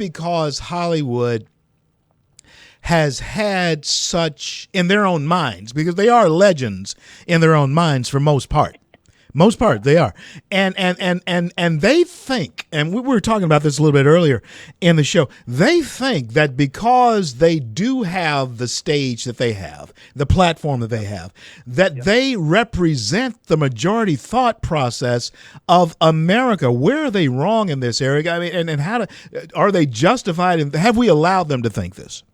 because Hollywood has had such in their own minds, because they are legends in their own minds for most part. Most part, they are, and they think, and we were talking about this a little bit earlier in the show. They think that because they do have the stage that they have, the platform that they have, that they represent the majority thought process of America. Where are they wrong in this, Eric? I mean, and how are they justified? And have we allowed them to think this?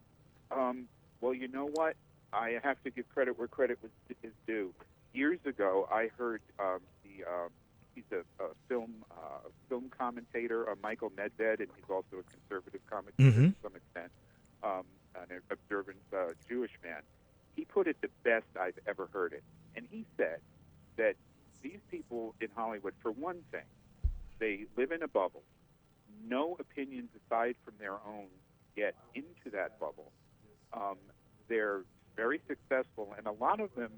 Well, you know what? I have to give credit where credit is due. Years ago, I heard he's a film commentator, Michael Medved, and he's also a conservative commentator to some extent, an observant Jewish man. He put it the best I've ever heard it, and he said that these people in Hollywood, for one thing, they live in a bubble. No opinions aside from their own get into that bubble. They're very successful, and a lot of them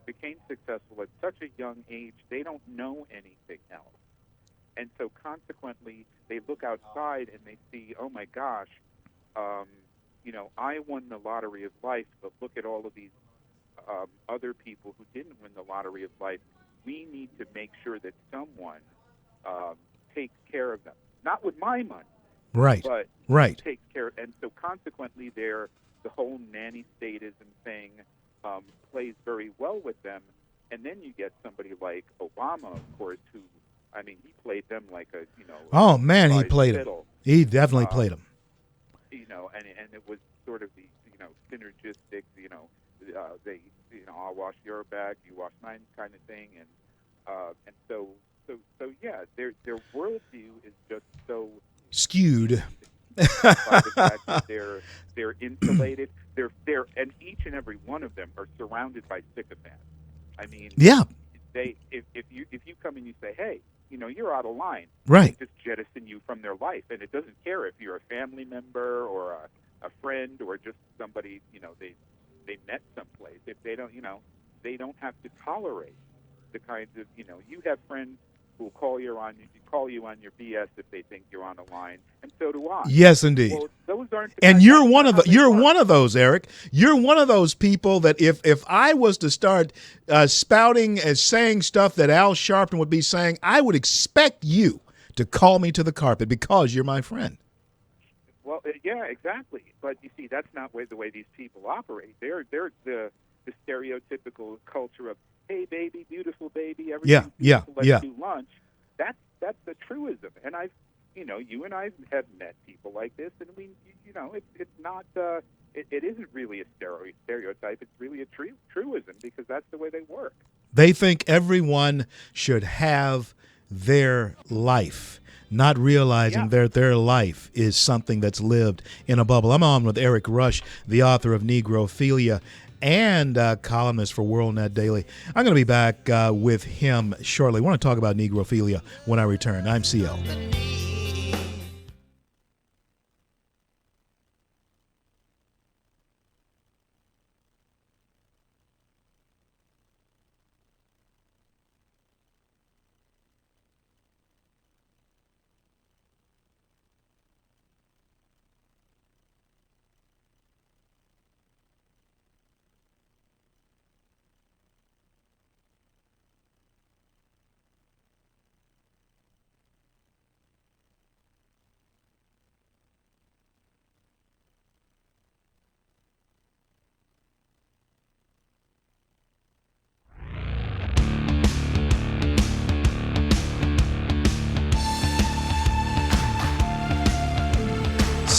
became successful at such a young age, they don't know anything else. And so consequently, they look outside and they see, oh my gosh, I won the lottery of life, but look at all of these other people who didn't win the lottery of life. We need to make sure that someone takes care of them. Not with my money, but takes care. And so consequently, the whole nanny statism thing plays very well with them. And then you get somebody like Obama, of course, who, I mean, he played them like a, oh man, he played him. He definitely played him. And it was sort of the, synergistic, they, I'll wash your back, you wash mine kind of thing. And so yeah, their worldview is just so skewed. By the fact that they're insulated, and each and every one of them are surrounded by sycophants. I mean, yeah. If you come and you say, hey, you're out of line, right? They just jettison you from their life, and it doesn't care if you're a family member or a friend or just somebody they met someplace. If they don't, they don't have to tolerate the kinds of you have friends who will call you on your BS if they think you're on a line, and so do I. Yes, indeed. Well, those aren't. And you're one of those, Eric. You're one of those people that if I was to start spouting and saying stuff that Al Sharpton would be saying, I would expect you to call me to the carpet because you're my friend. Well, yeah, exactly. But you see, that's not the way these people operate. They're the stereotypical culture of, hey, baby, beautiful baby, everything's beautiful, let's do lunch. That's the truism. And you and I have met people like this, and it's not, it isn't really a stereotype. It's really a truism because that's the way they work. They think everyone should have their life, not realizing that their life is something that's lived in a bubble. I'm on with Eric Rush, the author of Negrophilia and columnist for WorldNet Daily. I'm going to be back with him shortly. I want to talk about Negrophilia when I return. I'm CL.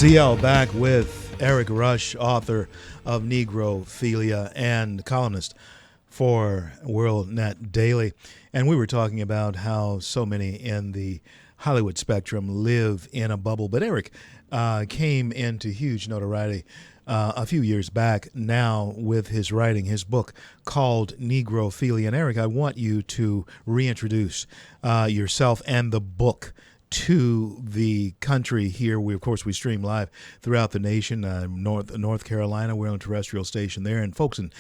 CL back with Eric Rush, author of Negrophilia and columnist for WorldNet Daily. And we were talking about how so many in the Hollywood spectrum live in a bubble. But Eric came into huge notoriety a few years back now with his writing, his book called Negrophilia. And Eric, I want you to reintroduce yourself and the book to the country here. We stream live throughout the nation. North Carolina, we're on a terrestrial station there, and folks in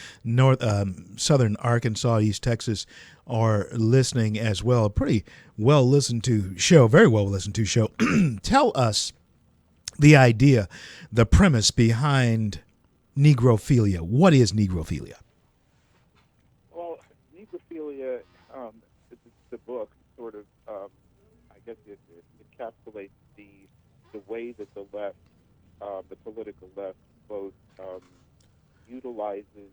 southern Arkansas, East Texas are listening as well. A pretty well listened to show, very well listened to show. Tell us the idea, the premise behind negrophilia. What is negrophilia? Well, necrophilia, the book sort of, I guess it encapsulates the way that the left, the political left, both utilizes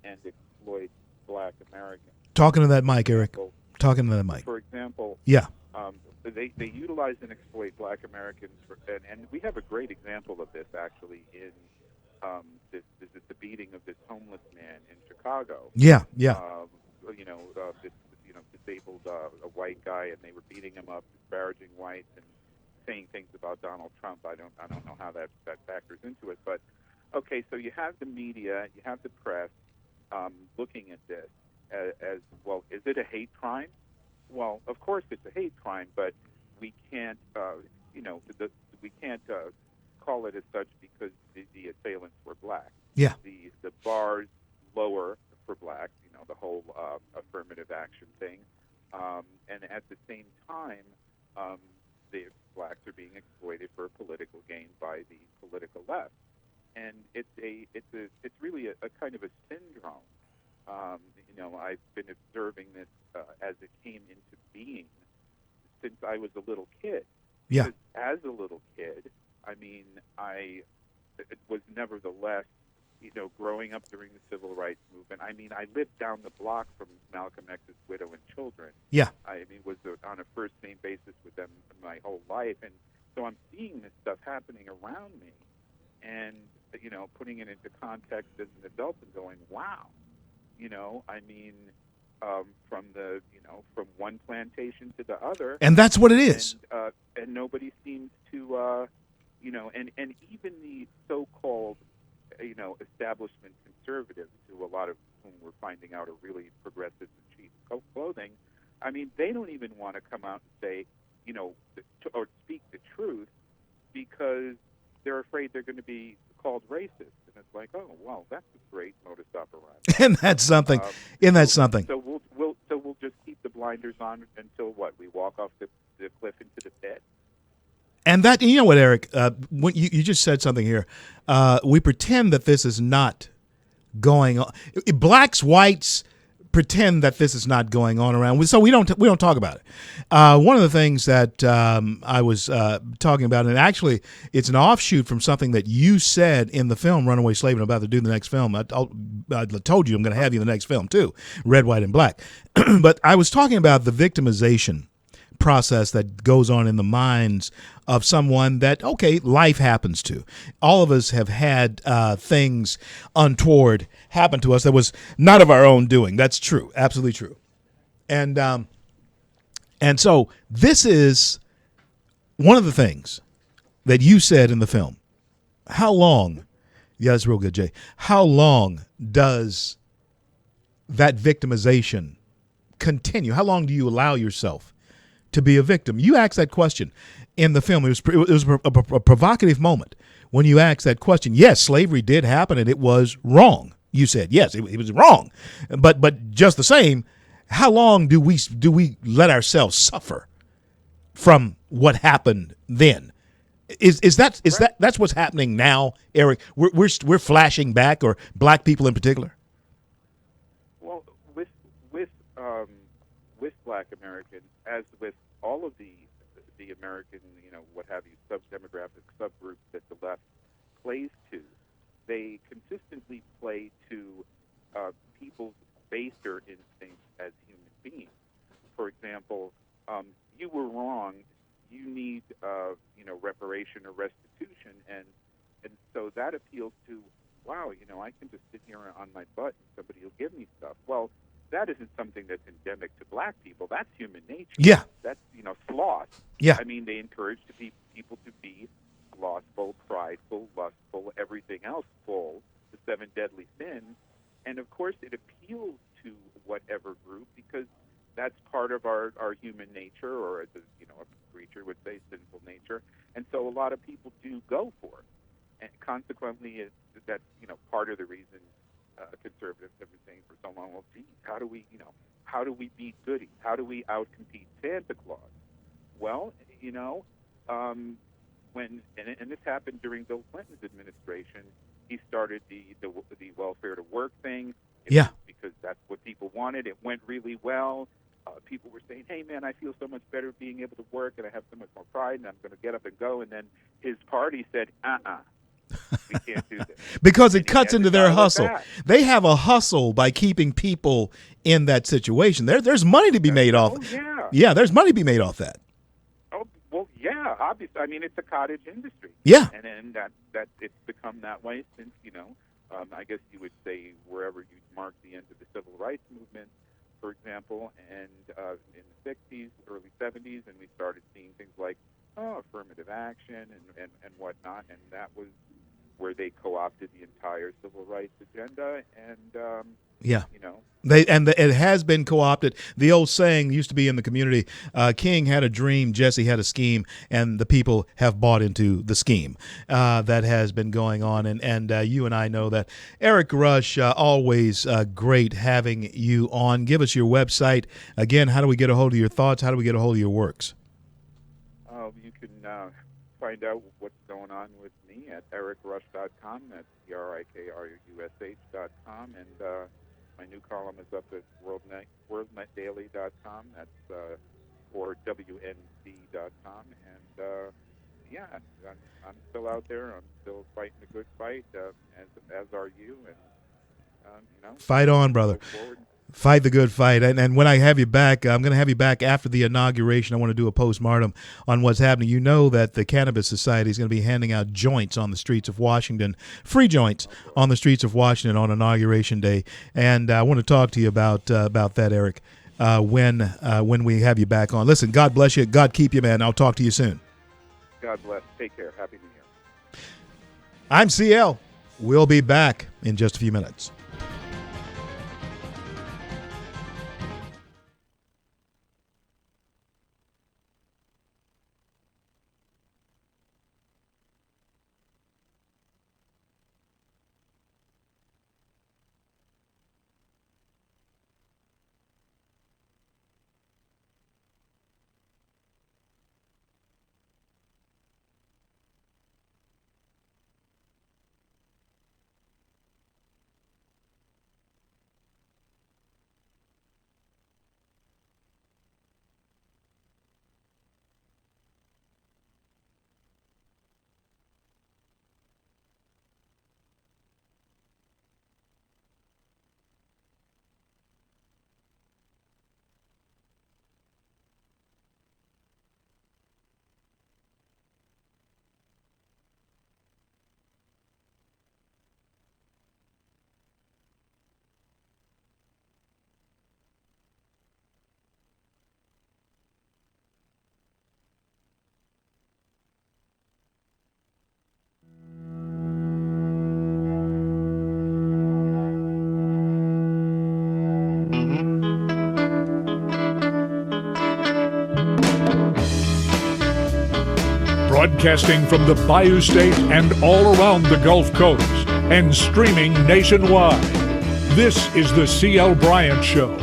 and exploits Black Americans. Talking to that For mic, Eric. example, Talking to that mic. for example, Yeah. they utilize and exploit Black Americans, and we have a great example of this actually in the beating of this homeless man in Chicago. Yeah. Yeah. Um, this disabled a white guy, and they were beating him up, disparaging whites, and saying things about Donald Trump. I don't know how that factors into it, but okay. So you have the media, you have the press looking at this as well. Is it a hate crime? Well, of course it's a hate crime, but we can't, we can't call it as such because the assailants were black. Yeah. The bars lower for blacks, the whole affirmative action thing, and at the same time, the blacks are being exploited for political gain by the political left, and it's really a kind of a syndrome. I've been observing this as it came into being since I was a little kid. Yeah. Because as a little kid, I mean, I was nevertheless, growing up during the civil rights movement. I mean, I lived down the block from Malcolm X's widow and children. Yeah. I mean, was on a first name basis with them my whole life, and so I'm seeing this stuff happening around me, and putting it into context as an adult and going, wow. I mean, from one plantation to the other, And that's what it is. and nobody seems to, and even the so-called, establishment conservatives, who a lot of whom we're finding out are really progressives in cheap clothing. I mean, they don't even want to come out and say, or speak the truth, because they're afraid they're going to be called racist. And it's like, oh, well, that's a great modus operandi. And that's something. And that's something. So we'll just keep the blinders on until what? We walk off the cliff into the pit. And that, what, Eric, when you just said something here. We pretend that this is not going on. Blacks, whites pretend that this is not going on around. So we don't talk about it. One of the things that I was talking about, and actually it's an offshoot from something that you said in the film Runaway Slave, and I'm about to do the next film. I told you I'm going to have you in the next film too, Red, White, and Black. But I was talking about the victimization process that goes on in the minds of someone that, okay, life happens to. All of us have had things untoward happen to us that was not of our own doing. That's true. Absolutely true. And so this is one of the things that you said in the film. How long, yeah, that's real good, Jay. How long does that victimization continue? How long do you allow yourself to be a victim? You asked that question in the film. It was a provocative moment when you asked that question. Yes, slavery did happen and it was wrong. You said, yes, it was wrong. But just the same, how long do we let ourselves suffer from what happened then? That's what's happening now, Eric? We're flashing back, or black people in particular? Well, with Black Americans, as with all of the American, what have you, sub-demographic subgroups that the left plays to, they consistently play to people's baser instincts as human beings. For example, you were wrong. You need, reparation or restitution, and so that appeals to, wow, I can just sit here on my butt and somebody will give me stuff. Well, that isn't something that's endemic to black people. That's human nature. Yeah. That's, sloth. Yeah. I mean, they encourage people to be slothful, prideful, lustful, everything else full, the seven deadly sins. And, of course, it appeals to whatever group because that's part of our human nature, or as a preacher would say, sinful nature. And so a lot of people do go for it. And consequently, that's part of the reason conservatives have been saying for so long, well, gee, how do we beat goodies? How do we outcompete Santa Claus? Well, and this happened during Bill Clinton's administration. He started the welfare to work thing. It Yeah. was because that's what people wanted. It went really well. People were saying, "Hey, man, I feel so much better being able to work, and I have so much more pride, and I'm going to get up and go." And then his party said, we can't do this. Because And it he cuts had into to their dial it hustle. back. They have a hustle by keeping people in that situation. There's money to be made off. Oh, yeah. Yeah, there's money to be made off that. Oh, well, yeah, obviously. I mean, it's a cottage industry. Yeah. And that it's become that way since, I guess you would say wherever you mark the end of the civil rights movement, for example, and in the 60s, early 70s, and we started seeing things like affirmative action and whatnot, and that was where they co-opted the entire civil rights agenda, and Yeah. It has been co-opted. The old saying used to be in the community: King had a dream, Jesse had a scheme, and the people have bought into the scheme that has been going on. And you and I know that. Eric Rush, always great having you on. Give us your website again. How do we get a hold of your thoughts? How do we get a hold of your works? You can find out what's going on with me at ericrush.com. That's ERIKRUSH.com, and my new column is up at worldnetdaily.com. That's or WNC.com, and I'm still out there. I'm still fighting a good fight, as are you, and Fight on, brother. Fight the good fight. And when I have you back, I'm going to have you back after the inauguration. I want to do a postmortem on what's happening. You know that the Cannabis Society is going to be handing out joints on the streets of Washington, free joints on the streets of Washington on Inauguration Day. And I want to talk to you about that, Eric, when we have you back on. Listen, God bless you. God keep you, man. I'll talk to you soon. God bless. Take care. Happy New Year. I'm CL. We'll be back in just a few minutes. Broadcasting from the Bayou State and all around the Gulf Coast and streaming nationwide. This is the C.L. Bryant Show.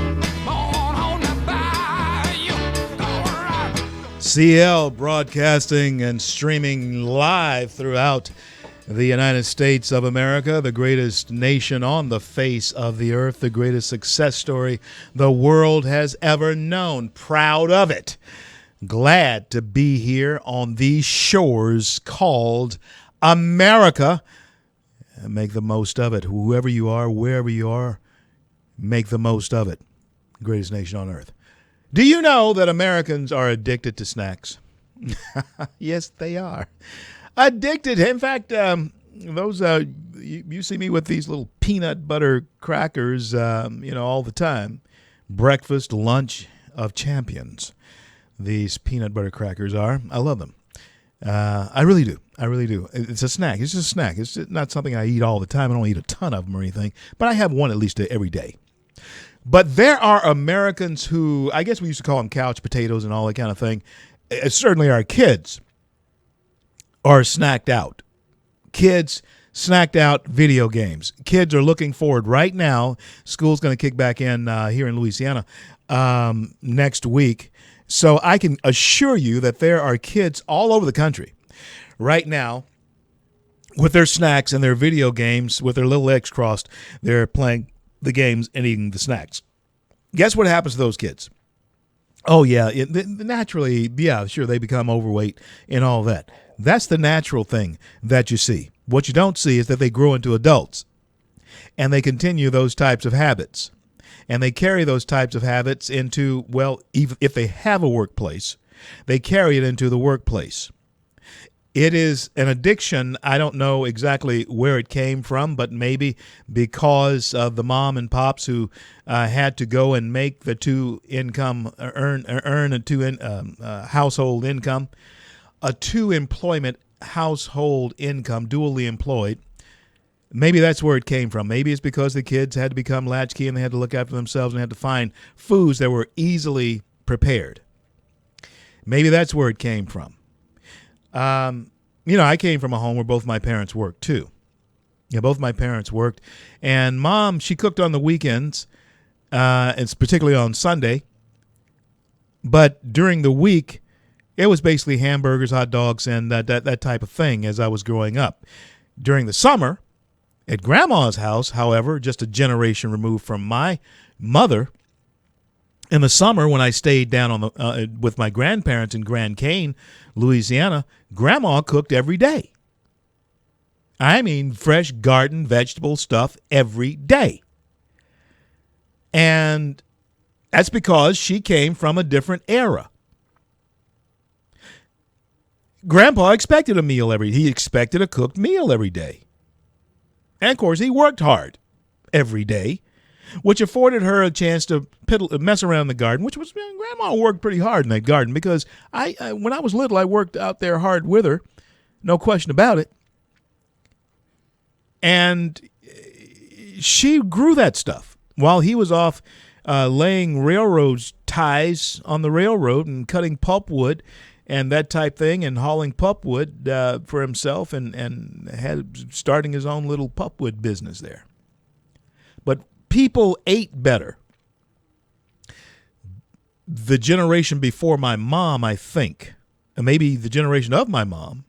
CL broadcasting and streaming live throughout the United States of America, the greatest nation on the face of the earth, the greatest success story the world has ever known. Proud of it. Glad to be here on these shores called America. Make the most of it. Whoever you are, wherever you are, make the most of it. Greatest nation on earth. Do you know that Americans are addicted to snacks? Yes, they are. Addicted. In fact, those you see me with these little peanut butter crackers, all the time. Breakfast, lunch of champions. These peanut butter crackers are. I love them. I really do. I really do. It's a snack. It's just a snack. It's not something I eat all the time. I don't eat a ton of them or anything, but I have one at least every day. But there are Americans who, I guess we used to call them couch potatoes and all that kind of thing. Certainly our kids are snacked out. Kids snacked out video games. Kids are looking forward right now. School's going to kick back in here in Louisiana next week. So I can assure you that there are kids all over the country right now with their snacks and their video games, with their little legs crossed, they're playing the games and eating the snacks. Guess what happens to those kids? Oh, yeah, naturally, yeah, sure, they become overweight and all that. That's the natural thing that you see. What you don't see is that they grow into adults and they continue those types of habits. And they carry those types of habits into, well, even if they have a workplace, they carry it into the workplace. It is an addiction. I don't know exactly where it came from, but maybe because of the mom and pops who had to go and make the household income, a two-employment household income, dually employed. Maybe that's where it came from. Maybe it's because the kids had to become latchkey and they had to look after themselves and had to find foods that were easily prepared. Maybe that's where it came from. I came from a home where both my parents worked too. Yeah, both my parents worked. And Mom, she cooked on the weekends, it's particularly on Sunday. But during the week, it was basically hamburgers, hot dogs, and that type of thing as I was growing up. During the summer, at Grandma's house, however, just a generation removed from my mother, in the summer when I stayed down on with my grandparents in Grand Cane, Louisiana, Grandma cooked every day. I mean, fresh garden vegetable stuff every day. And that's because she came from a different era. Grandpa expected a meal he expected a cooked meal every day. And of course, he worked hard every day, which afforded her a chance to mess around in the garden, which was, man, Grandma worked pretty hard in that garden because when I was little, I worked out there hard with her, no question about it. And she grew that stuff while he was off laying railroad ties on the railroad and cutting pulpwood and that type thing and hauling pulpwood for himself and starting his own little pulpwood business there. But people ate better. The generation before my mom, I think, and maybe the generation of my mom,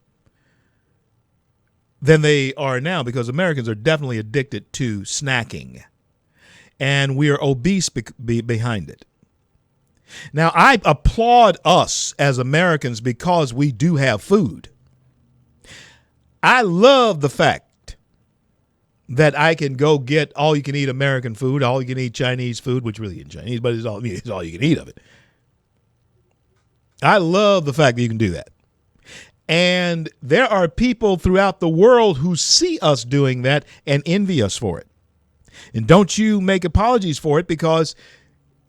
than they are now, because Americans are definitely addicted to snacking. And we are obese behind it. Now, I applaud us as Americans because we do have food. I love the fact that I can go get all-you-can-eat American food, all-you-can-eat Chinese food, which really isn't Chinese, but it's all you can eat of it. I love the fact that you can do that. And there are people throughout the world who see us doing that and envy us for it. And don't you make apologies for it, because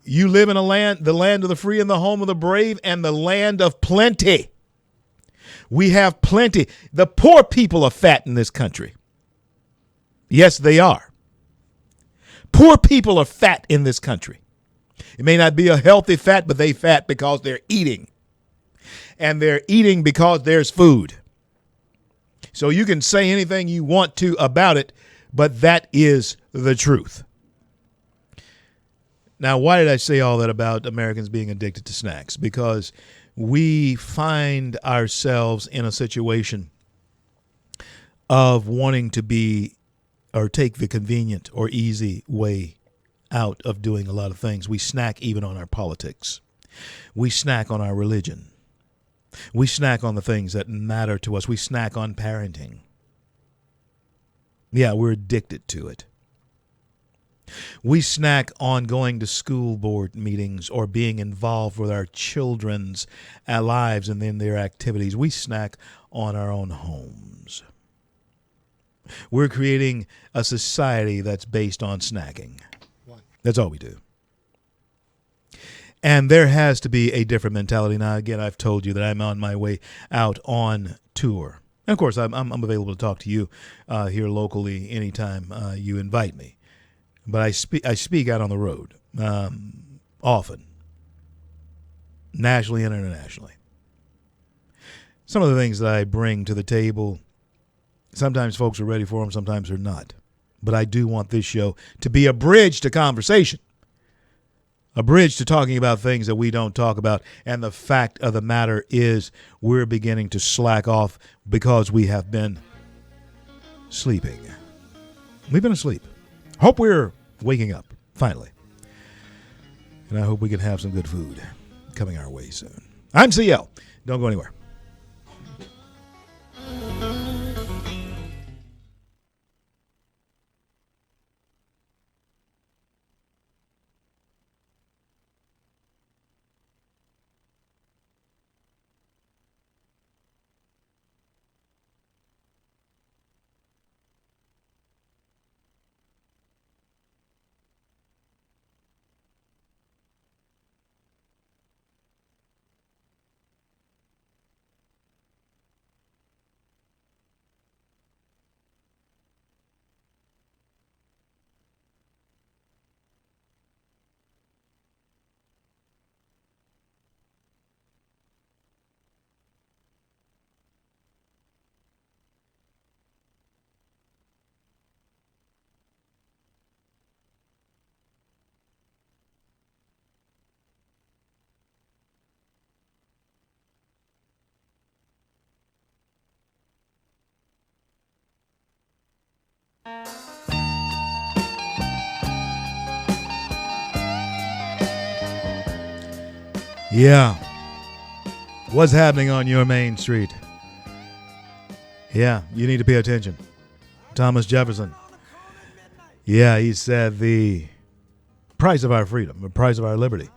you live in the land of the free and the home of the brave and the land of plenty. We have plenty. The poor people are fat in this country. Yes, they are. Poor people are fat in this country. It may not be a healthy fat, but they fat because they're eating. And they're eating because there's food. So you can say anything you want to about it, but that is the truth. Now, why did I say all that about Americans being addicted to snacks? Because we find ourselves in a situation of wanting to be or take the convenient or easy way out of doing a lot of things. We snack even on our politics. We snack on our religion. We snack on the things that matter to us. We snack on parenting. Yeah, we're addicted to it. We snack on going to school board meetings or being involved with our children's lives and in their activities. We snack on our own homes. We're creating a society that's based on snacking. That's all we do. And there has to be a different mentality. Now, again, I've told you that I'm on my way out on tour. And, of course, I'm available to talk to you here locally anytime you invite me. But I speak out on the road often, nationally and internationally. Some of the things that I bring to the table, sometimes folks are ready for them, sometimes they're not. But I do want this show to be a bridge to conversation. a bridge to talking about things that we don't talk about. And the fact of the matter is we're beginning to slack off because we have been sleeping. We've been asleep. Hope we're waking up, finally. And I hope we can have some good food coming our way soon. I'm CL. Don't go anywhere. Yeah. What's happening on your main street? Yeah, you need to pay attention. Thomas Jefferson. Yeah, he said the price of our freedom, the price of our liberty,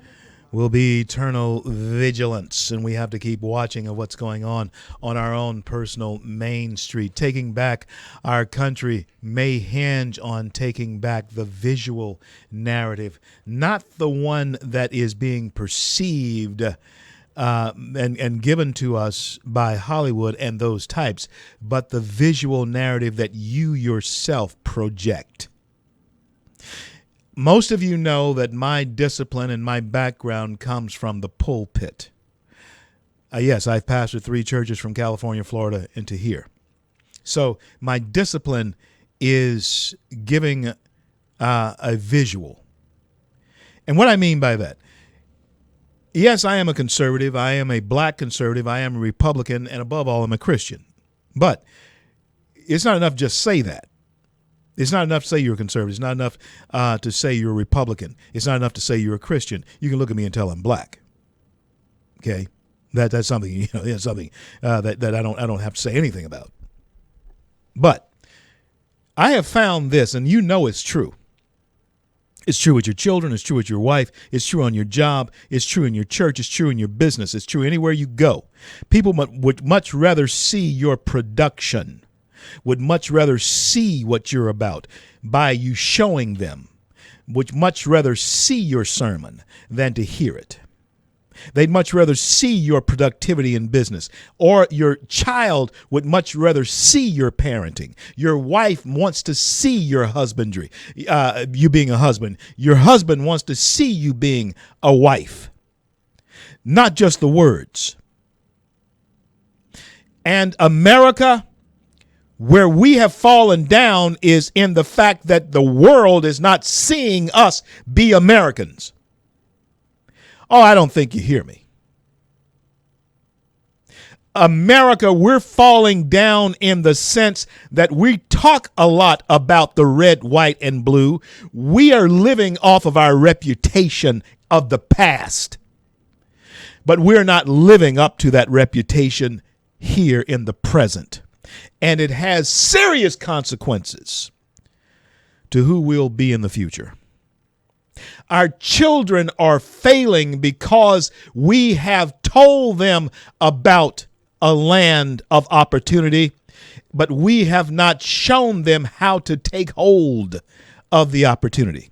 will be eternal vigilance, and we have to keep watching of what's going on our own personal main street. Taking back our country may hinge on taking back the visual narrative, not the one that is being perceived and given to us by Hollywood and those types, but the visual narrative that you yourself project. Most of you know that my discipline and my background comes from the pulpit. Yes, I've pastored 3 churches from California, Florida, into here. So my discipline is giving a visual. And what I mean by that, yes, I am a conservative. I am a black conservative. I am a Republican. And above all, I'm a Christian. But it's not enough to just say that. It's not enough to say you're a conservative. It's not enough to say you're a Republican. It's not enough to say you're a Christian. You can look at me and tell I'm black. Okay, that's something something that I don't have to say anything about. But I have found this, and it's true. It's true with your children. It's true with your wife. It's true on your job. It's true in your church. It's true in your business. It's true anywhere you go. People would much rather see your production, would much rather see what you're about by you showing them, would much rather see your sermon than to hear it. They'd much rather see your productivity in business, or your child would much rather see your parenting. Your wife wants to see your husbandry, you being a husband. Your husband wants to see you being a wife, not just the words. And America, where we have fallen down is in the fact that the world is not seeing us be Americans. Oh, I don't think you hear me. America, we're falling down in the sense that we talk a lot about the red, white, and blue. We are living off of our reputation of the past, but we're not living up to that reputation here in the present. And it has serious consequences to who we'll be in the future. Our children are failing because we have told them about a land of opportunity, but we have not shown them how to take hold of the opportunity.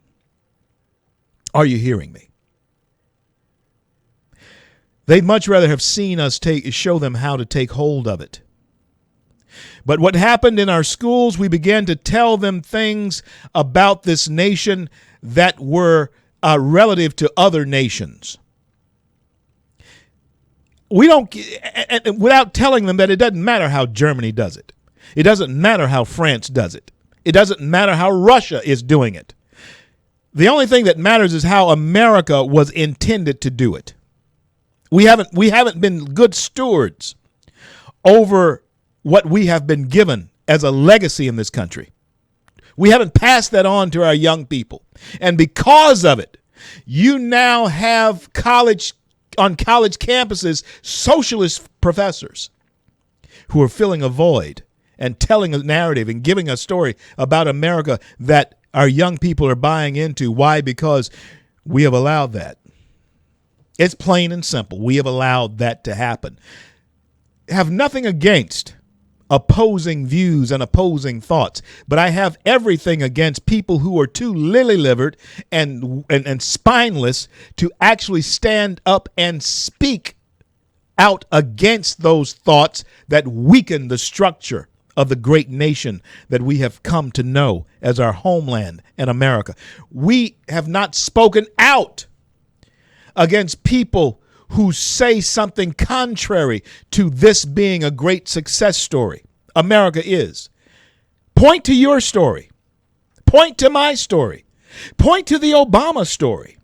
Are you hearing me? They'd much rather have seen us show them how to take hold of it. But what happened in our schools, we began to tell them things about this nation that were relative to other nations. We don't, without telling them that it doesn't matter how Germany does it. It doesn't matter how France does it. It doesn't matter how Russia is doing it. The only thing that matters is how America was intended to do it. We haven't been good stewards over what we have been given as a legacy in this country. We haven't passed that on to our young people. And because of it, you now have on college campuses, socialist professors who are filling a void and telling a narrative and giving a story about America that our young people are buying into. Why? Because we have allowed that. It's plain and simple. We have allowed that to happen. Have nothing against opposing views and opposing thoughts, but I have everything against people who are too lily-livered and spineless to actually stand up and speak out against those thoughts that weaken the structure of the great nation that we have come to know as our homeland and America. We have not spoken out against people who say something contrary to this being a great success story. America is. Point to your story. Point to my story. Point to the Obama story.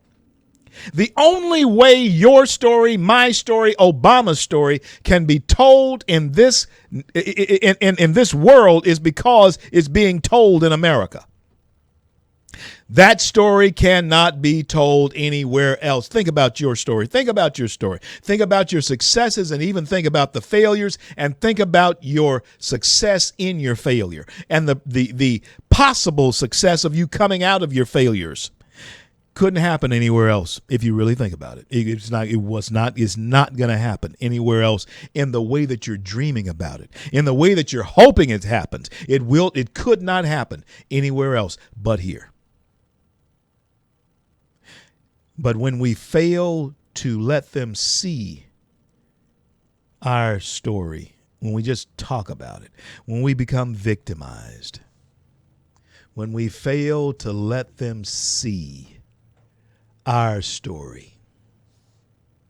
The only way your story, my story, Obama's story can be told in this world is because it's being told in America. That story cannot be told anywhere else. Think about your story. Think about your story. Think about your successes and even think about the failures and think about your success in your failure and the possible success of you coming out of your failures. Couldn't happen anywhere else if you really think about it. It's not going to happen anywhere else in the way that you're dreaming about it, in the way that you're hoping it happens. It could not happen anywhere else but here. But when we fail to let them see our story, when we just talk about it, when we become victimized, when we fail to let them see our story,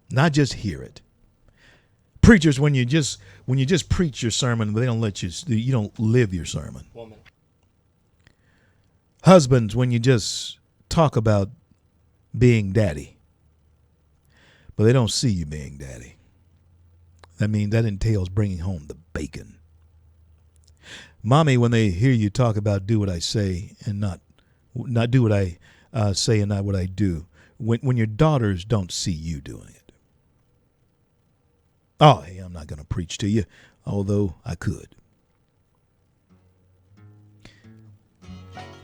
not just hear it. Preachers, when you just preach your sermon, they don't let you don't live your sermon. Woman. Husbands, when you just talk about being daddy, but they don't see you being daddy. That means that entails bringing home the bacon. Mommy, when they hear you talk about do what I say and not do what I say and not what I do, when your daughters don't see you doing it. Oh, hey, I'm not going to preach to you, although I could.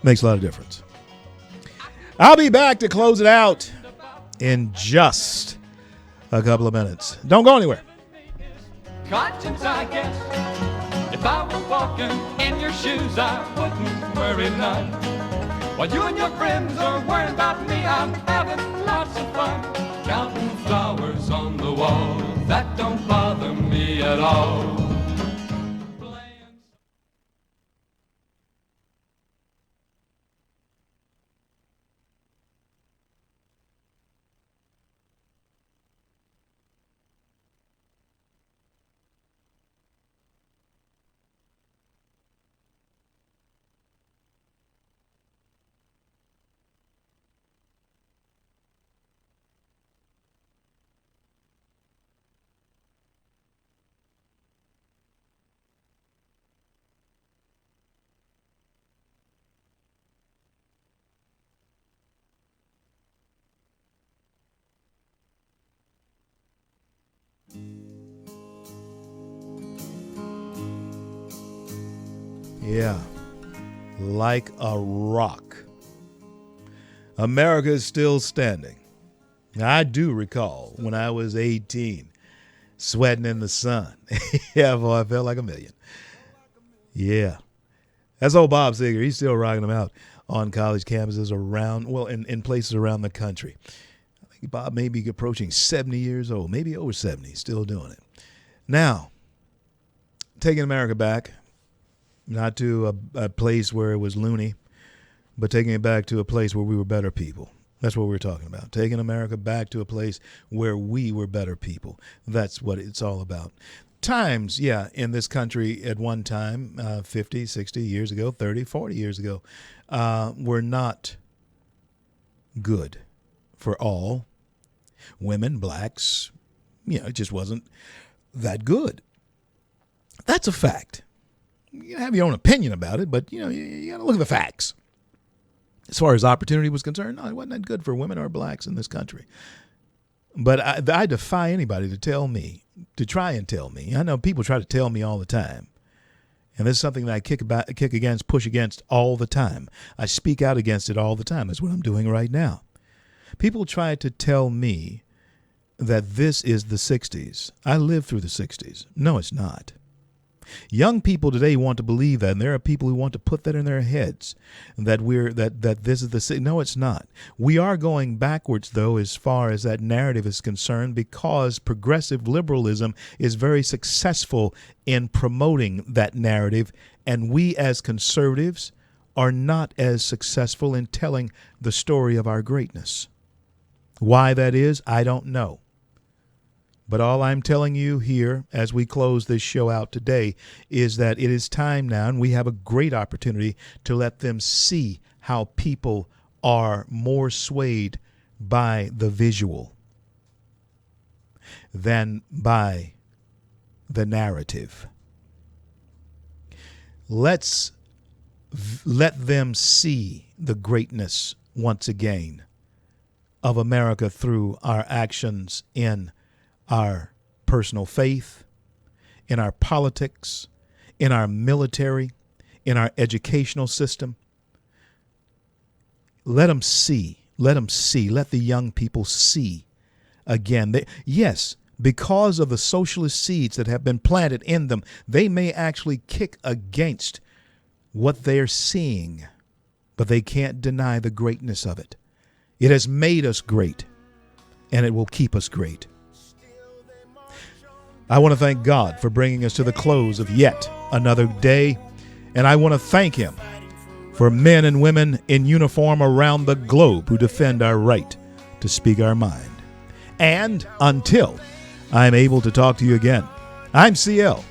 Makes a lot of difference. I'll be back to close it out in just a couple of minutes. Don't go anywhere. Conscience, I guess. If I were walking in your shoes, I wouldn't worry none. While you and your friends are worrying about me, I'm having lots of fun. Counting flowers on the wall, that don't bother me at all. Yeah, like a rock. America is still standing. I do recall when I was 18, sweating in the sun. Yeah, boy, I felt like a million. Yeah. That's old Bob Seger. He's still rocking them out on college campuses in places around the country. I think Bob may be approaching 70 years old, maybe over 70, still doing it. Now, taking America back, not to a place where it was loony, but taking it back to a place where we were better people. That's what we're talking about. Taking America back to a place where we were better people. That's what it's all about. Times, yeah, in this country at one time, 50, 60 years ago, 30, 40 years ago, were not good for all women, blacks. It just wasn't that good. That's a fact. You can have your own opinion about it, but you got to look at the facts. As far as opportunity was concerned, no, it wasn't that good for women or blacks in this country. But I defy anybody to try and tell me. I know people try to tell me all the time. And this is something that I kick against, push against all the time. I speak out against it all the time. That's what I'm doing right now. People try to tell me that this is the 60s. I lived through the 60s. No, it's not. Young people today want to believe that, and there are people who want to put that in their heads, that this is the... No, it's not. We are going backwards, though, as far as that narrative is concerned, because progressive liberalism is very successful in promoting that narrative, and we as conservatives are not as successful in telling the story of our greatness. Why that is, I don't know. But all I'm telling you here as we close this show out today is that it is time now, and we have a great opportunity to let them see how people are more swayed by the visual than by the narrative. Let's let them see the greatness once again of America through our actions in our personal faith, in our politics, in our military, in our educational system. Let them see. Let the young people see again. Yes, because of the socialist seeds that have been planted in them, they may actually kick against what they're seeing, but they can't deny the greatness of it. It has made us great, and it will keep us great. I want to thank God for bringing us to the close of yet another day, and I want to thank Him for men and women in uniform around the globe who defend our right to speak our mind. And until I'm able to talk to you again, I'm CL,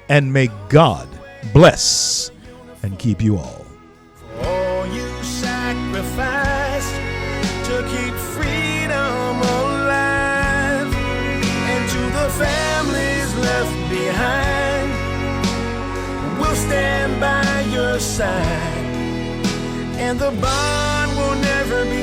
and may God bless and keep you all. For all you sacrificed to keep freedom alive, and to the families left behind, we'll stand by your side, and the bond will never be